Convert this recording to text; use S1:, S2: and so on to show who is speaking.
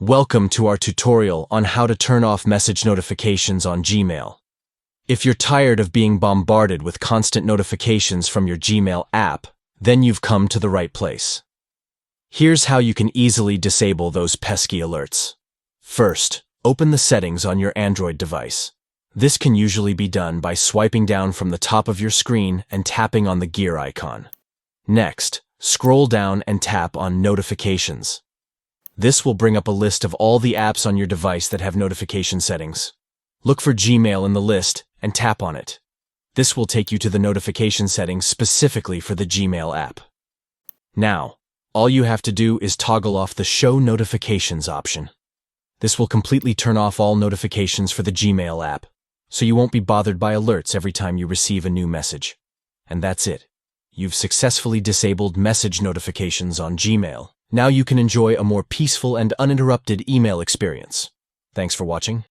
S1: Welcome to our tutorial on how to turn off message notifications on Gmail. If you're tired of being bombarded with constant notifications from your Gmail app, then you've come to the right place. Here's how you can easily disable those pesky alerts. First, open the settings on your Android device. This can usually be done by swiping down from the top of your screen and tapping on the gear icon. Next, scroll down and tap on Notifications. This will bring up a list of all the apps on your device that have notification settings. Look for Gmail in the list and tap on it. This will take you to the notification settings specifically for the Gmail app. Now, all you have to do is toggle off the Show Notifications option. This will completely turn off all notifications for the Gmail app, so you won't be bothered by alerts every time you receive a new message. And that's it. You've successfully disabled message notifications on Gmail. Now you can enjoy a more peaceful and uninterrupted email experience. Thanks for watching.